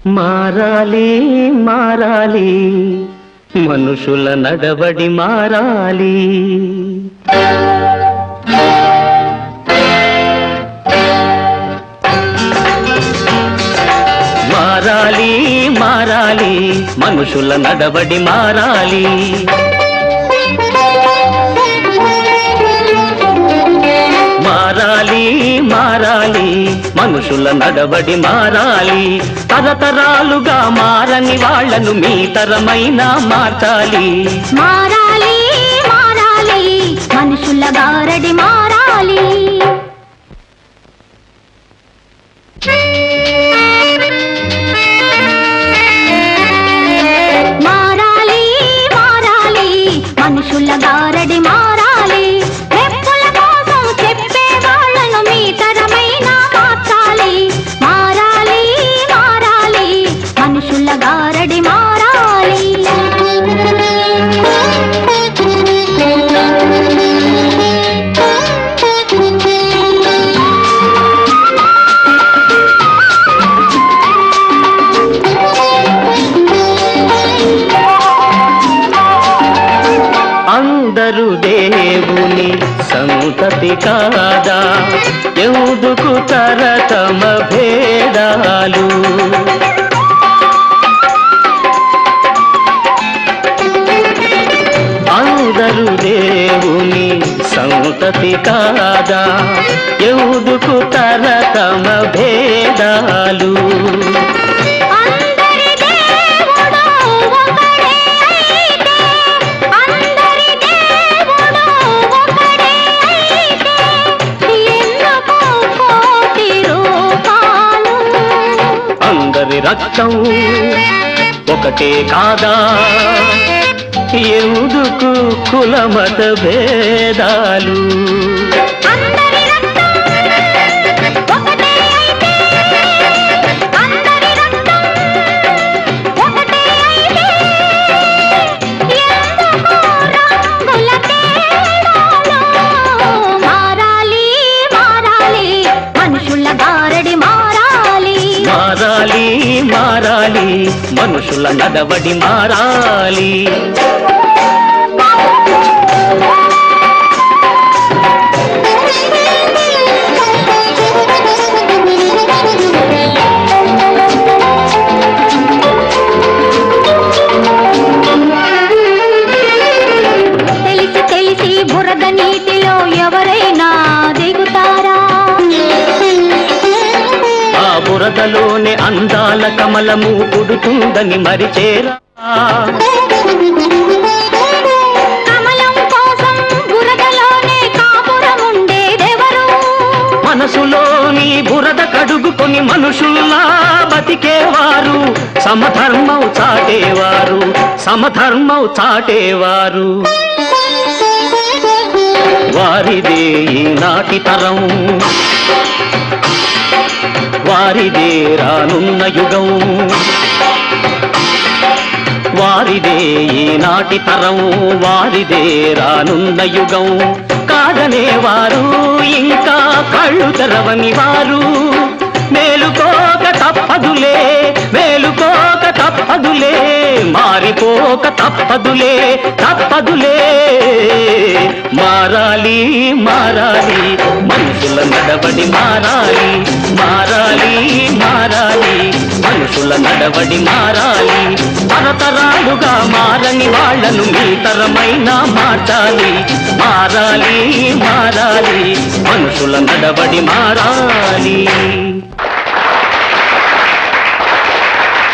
మారాలి మారాలి మనుషుల నడవడి మారాలి. మారాలి మారాలి మనుషుల నడవడి మారాలి. మారాలి మారాలి మనుషుల నడవడి మారాలి. తరతరాలుగా మారని వాళ్లను మీ తరమైనా మార్చాలి. మారాలి మారాలి మనుషుల గారడి మారాలి. మారాలి మారాలి మనుషుల గారడి మారాలి. రెప్పుల కోసం చెప్పే వాళ్ళను మీ తరమైనా మార్చాలి. మారాలి మారాలి మనుషుల గారడి మారాలి. అందరూ దేవుని సంతతి కాదా, ఎందుకు తరతమ భేదాలు? అందరూ దేవుని సంతతి కాదా, ఎందుకు తరతమ భేదాలు? అందరి రక్తం ఒకటే కాదా, ఎందుకు కులమత భేదాలు? మారాలి మారాలి మనుషుల నడవడి మారాలి. తెలిసి తెలిసి బురద నీటిలో ఎవరైనా దిగుతారా? బురదలోనే అందాల కమలము పుడుతుందని మరిచేరా? కమలం కోసం బురదలోనే కాపురముండేదెవరు? మనసులోని బురద కడుగుకొని మనుషుల్లా బతికేవారు, సమధర్మం చాటేవారు, సమధర్మం చాటేవారు. వారిదే ఈనాటి తరం, వారిదే రానున్న యుగం. వారిదే ఈనాటి తరం, వారిదే రానున్న యుగం. కాదనేవారు ఇంకా కళ్ళు తెరవని వారు, మేలుకోక తప్పదులే, మేలుకోక తప్పదులే, మారిపోక తప్పదులే, తప్పదులే. మారాలి మారాలి మనుషుల నడవడి మారాలి. మారాలి మారాలి మనుషుల నడవడి మారాలి. తరతరాలుగా మారని వాళ్లను మీ తరమైనా మార్చాలి. మారాలి మారాలి మనుషుల నడవడి మారాలి.